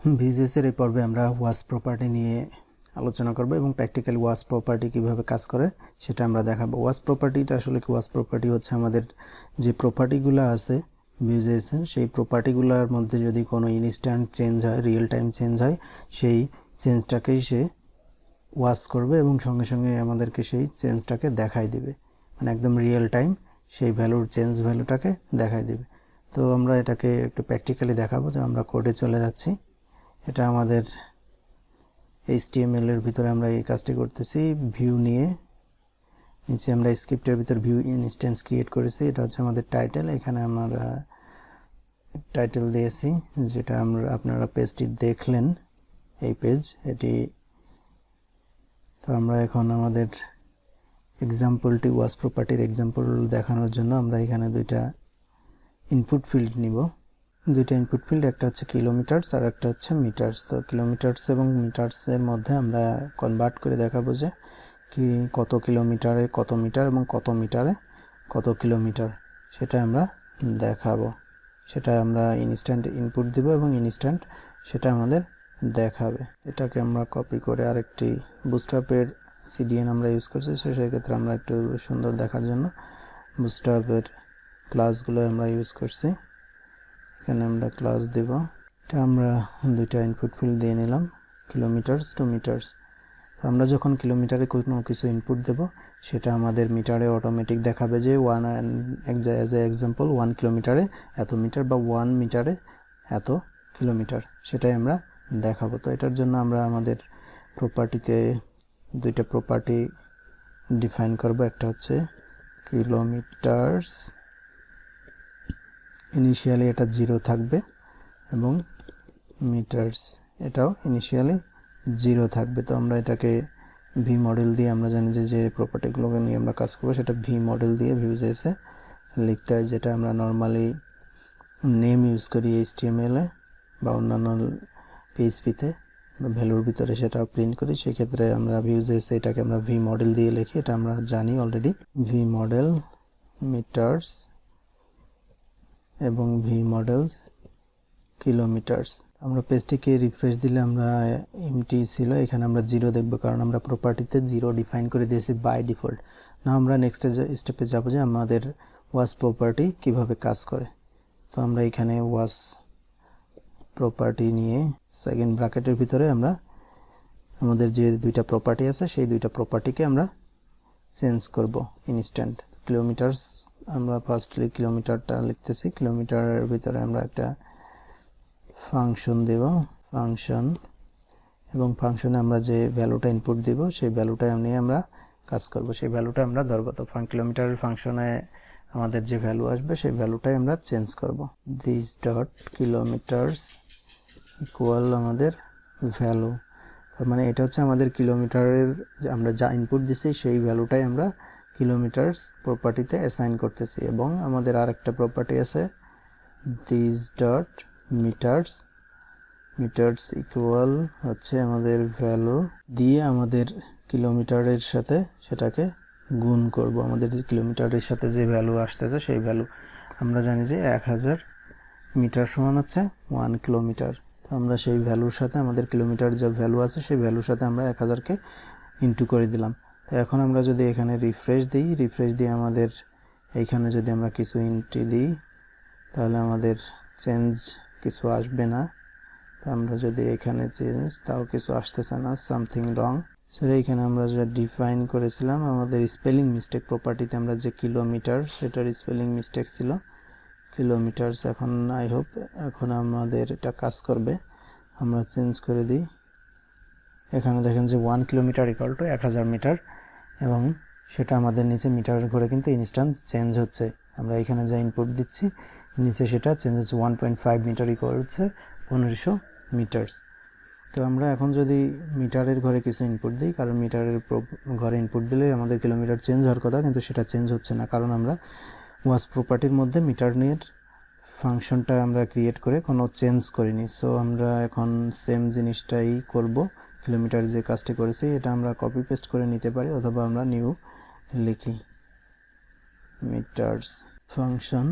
Vue.js এর এই পর্বে আমরা ওয়াচ প্রপার্টি নিয়ে আলোচনা করব এবং প্র্যাকটিক্যালি ওয়াচ প্রপার্টি কিভাবে কাজ করে সেটা আমরা দেখাবো। ওয়াচ প্রপার্টিটা আসলে কি? ওয়াচ প্রপার্টি হচ্ছে আমাদের যে প্রপার্টিগুলো আছে Vue.js এর, সেই প্রপার্টিগুলোর মধ্যে যদি কোনো ইনস্ট্যান্ট চেঞ্জ হয়, রিয়েল টাইম চেঞ্জ হয়, সেই চেঞ্জটাকেই সে ওয়াচ করবে এবং সঙ্গে সঙ্গে আমাদেরকে সেই চেঞ্জটাকে দেখাই দিবে, মানে একদম রিয়েল টাইম সেই ভ্যালুর চেঞ্জ ভ্যালুটাকে দেখাই দিবে। তো আমরা এটাকে একটু প্র্যাকটিক্যালি দেখাবো। যে আমরা কোডে চলে যাচ্ছি, এটা আমাদের HTML এর ভিতরে আমরা এই কাজটি করতেছি। ভিউ নিয়ে নিচে আমরা স্ক্রিপ্টের ভিতর ভিউ ইনস্ট্যান্স ক্রিয়েট করেছি। এটা হচ্ছে আমাদের টাইটেল। এখানে আমরা টাইটেল দিয়েছি, যেটা আপনারা পেজটি দেখলেন, এই পেজ এটি। তো আমরা এখন আমাদের এক্সাম্পলটি ওয়াচ প্রপার্টির এক্সাম্পল দেখানোর জন্য আমরা এখানে দুইটা ইনপুট ফিল্ড নিব। দুইটা ইনপুট ফিল্ড, একটা হচ্ছে কিলোমিটারস আর একটা হচ্ছে মিটারস। তো কিলোমিটারস এবং মিটারসের মধ্যে আমরা কনভার্ট করে দেখাবো যে কি কত কিলোমিটারে কত মিটার এবং কত মিটারে কত কিলোমিটার, সেটা আমরা দেখাবো। সেটা আমরা ইনস্ট্যান্ট ইনপুট দিব এবং ইনস্ট্যান্ট সেটা আমাদের দেখাবে। এটাকে আমরা কপি করে আরেকটি বুটস্ট্র্যাপের CDN আমরা ইউজ করছি, সেক্ষেত্রে আমরা একটু সুন্দর দেখার জন্য বুটস্ট্র্যাপের ক্লাসগুলো আমরা ইউজ করছি। এখানে আমরা ক্লাস দেব। এটা আমরা দুইটা ইনপুট ফিল্ড দিয়ে নিলাম, কিলোমিটারস টু মিটারস। তো আমরা যখন কিলোমিটারে কোনো কিছু ইনপুট দেব, সেটা আমাদের মিটারে অটোমেটিক দেখাবে যে অ্যাজ এ এক্সাম্পল 1 কিলোমিটারে এত মিটার বা 1 মিটারে এত কিলোমিটার, সেটাই আমরা দেখাবো। তো এটার জন্য আমরা আমাদের প্রপার্টিতে দুইটা প্রপার্টি ডিফাইন করব। একটা হচ্ছে কিলোমিটারস, ইনিশিয়ালি এটা 0 থাকবে, এবং মিটারস এটাও ইনিশিয়ালি 0 থাকবে। তো আমরা এটাকে ভি মডেল দিয়ে, আমরা জানি যে প্রপার্টিগুলোকে নিয়ে আমরা কাজ করবো, সেটা ভি মডেল দিয়ে Vue.js এ লিখতে হয়, যেটা আমরা নর্মালি নেম ইউজ করি HTML এ বা অন্যান্য PHP-তে বা ভ্যালুর ভিতরে সেটা প্রিন্ট করি। সেক্ষেত্রে আমরা Vue.js এটাকে আমরা ভি মডেল দিয়ে লিখি, এটা আমরা জানি অলরেডি। ভি মডেল মিটারস এবং ভি মডেল কিলোমিটারস। আমরা পেজটিকে রিফ্রেশ দিলে আমরা এমটি ছিল, এখানে আমরা 0 দেখব, কারণ আমরা প্রপার্টিতে 0 ডিফাইন করে দিয়েছি বাই ডিফল্ট। না, আমরা নেক্সট স্টেপে যাব যে আমাদের ওয়াচ প্রপার্টি কিভাবে কাজ করে। তো আমরা এখানে ওয়াচ প্রপার্টি নিয়ে সেকেন্ড ব্র্যাকেটের ভিতরে আমরা আমাদের যে দুইটা প্রপার্টি আছে, সেই দুইটা প্রপার্টিকে আমরা চেঞ্জ করব ইনস্ট্যান্ট। কিলোমিটারস আমরা ফার্স্টলি কিলোমিটারটা লিখতেছি। কিলোমিটারের ভিতরে আমরা একটা ফাংশন দেব, ফাংশন, এবং ফাংশনে আমরা যে ভ্যালুটা ইনপুট দিব, সেই ভ্যালুটা নিয়ে আমরা কাজ করব, সেই ভ্যালুটা আমরা ধরবো। তো কিলোমিটারের ফাংশনে আমাদের যে ভ্যালু আসবে, সেই ভ্যালুটাই আমরা চেঞ্জ করব। দিস ডট কিলোমিটারস ইকুয়াল আমাদের ভ্যালু, তার মানে এটা হচ্ছে আমাদের কিলোমিটারের আমরা যা ইনপুট দিচ্ছি, সেই ভ্যালুটাই আমরা কিলোমিটারস প্রপার্টিতে অ্যাসাইন করতেছি। এবং আমাদের আরেকটা প্রপার্টি আছে, this dot metres, metres equal হচ্ছে আমাদের ভ্যালু দিয়ে আমাদের কিলোমিটারের সাথে সেটাকে গুণ করব। আমাদের কিলোমিটারের সাথে যে ভ্যালু আসতেছে, সেই ভ্যালু আমরা জানি যে 1000 মিটার সমান হচ্ছে 1 কিলোমিটার। তো আমরা সেই ভ্যালুর সাথে আমাদের কিলোমিটার যে ভ্যালু আছে, সেই ভ্যালুর সাথে আমরা 1000কে ইন্টু করে দিলাম। তো এখন আমরা যদি এখানে রিফ্রেশ দিই, রিফ্রেশ দিয়ে আমাদের এইখানে যদি আমরা কিছু এন্ট্রি দিই, তাহলে আমাদের চেঞ্জ কিছু আসবে না। তো আমরা যদি এখানে চেঞ্জ, তাও কিছু আসতেছে না, সামথিং রং। সেটা এখানে আমরা যা ডিফাইন করেছিলাম আমাদের স্পেলিং মিস্টেক প্রপার্টিতে, আমরা যে কিলোমিটার, সেটার স্পেলিং মিস্টেক ছিল কিলোমিটারস। এখন আই হোপ এখন আমাদের এটা কাজ করবে। আমরা চেঞ্জ করে দিই। এখানে দেখেন যে 1 কিলোমিটার ইকুয়াল টু 1000 মিটার, এবং সেটা আমাদের নিচে মিটারের ঘরে কিন্তু ইনস্ট্যান্ট চেঞ্জ হচ্ছে। আমরা এখানে যা ইনপুট দিচ্ছি, নিচে সেটা চেঞ্জ হচ্ছে। 1.5 মিটার ইকুয়াল হচ্ছে 1500 মিটারস। তো আমরা এখন যদি মিটারের ঘরে কিছু ইনপুট দিই, কারণ মিটারের ঘরে ইনপুট দিলে আমাদের কিলোমিটার চেঞ্জ হওয়ার কথা, কিন্তু সেটা চেঞ্জ হচ্ছে না, কারণ আমরা ওয়াচ প্রপার্টির মধ্যে মিটার নিয়ে ফাংশনটা আমরা ক্রিয়েট করে কোনো চেঞ্জ করিনি। সো আমরা এখন সেম জিনিসটাই করব। কিলোমিটার যে কাজটি করেছি, এটা আমরা কপি পেস্ট করে নিতে পারি, অথবা আমরা নিউ লিখি মিটারস ফাংশন,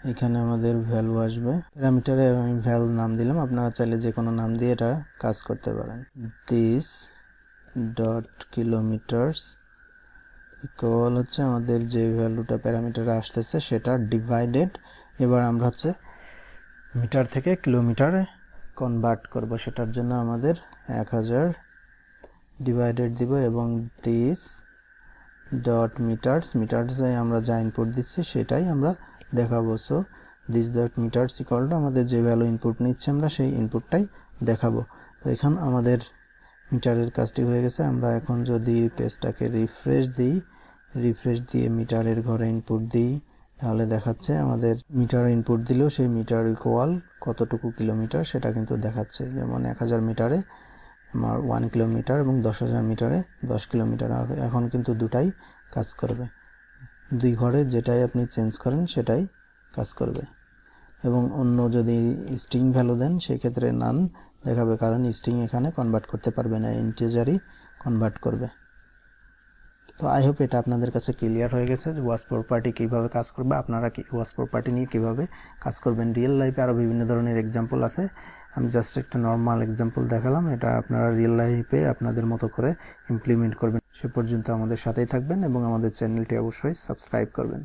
এখানে আমাদের ভ্যালু আসবে, প্যারামিটারে আমি ভ্যাল নাম দিলাম, আপনারা চাইলে যে কোনো নাম দিয়ে এটা কাজ করতে পারেন। দিস ডট কিলোমিটার্স ইকুয়াল হচ্ছে আমাদের যে ভ্যালুটা প্যারামিটারে আসতেছে সেটা ডিভাইডেড, এবার আমরা হচ্ছে মিটার থেকে কিলোমিটারে কনভার্ট করব, সেটার জন্য আমাদের 1000 ডিভাইডেড দিব এবং দিস ডট মিটার্সে আমরা যা ইনপুট দিচ্ছি সেটাই আমরা দেখাবো। So this dot metres equal to আমাদের যে ভ্যালু ইনপুট নিচ্ছে আমরা সেই ইনপুটটাই দেখাবো। তো এখন আমাদের মিটারের কাজটি হয়ে গেছে। আমরা এখন যদি পেজটাকে রিফ্রেশ দিয়ে মিটারের ঘরে ইনপুট দিই তাহলে দেখাচ্ছে আমাদের মিটার ইনপুট দিলেও সেই মিটার ইকুয়াল কতটুকু কিলোমিটার সেটা কিন্তু দেখাচ্ছে। যেমন 1000 মিটারে আমার 1 কিলোমিটার এবং 10,000 মিটারে 10 কিলোমিটার। এখন কিন্তু দুটাই কাজ করবে, দুই ঘরে যেটাই আপনি চেঞ্জ করেন সেটাই কাজ করবে। এবং অন্য যদি স্ট্রিং ভ্যালু দেন সেক্ষেত্রে নান দেখাবে, কারণ স্ট্রিং এখানে কনভার্ট করতে পারবে না, ইন্টিজারই কনভার্ট করবে। তো আই হোপ এটা আপনাদের কাছে ক্লিয়ার হয়ে গেছে যে ওয়াচ প্রপার্টি কীভাবে কাজ করবে, আপনারা কি ওয়াচ প্রপার্টি নিয়ে কীভাবে কাজ করবেন। রিয়েল লাইফে আরও বিভিন্ন ধরনের এক্সাম্পল আছে, আমি জাস্ট একটা নর্মাল এক্সাম্পল দেখালাম, এটা আপনারা রিয়েল লাইফে আপনাদের মতো করে ইমপ্লিমেন্ট করবেন। সে পর্যন্ত আমাদের সাথেই থাকবেন এবং আমাদের চ্যানেলটি অবশ্যই সাবস্ক্রাইব করবেন।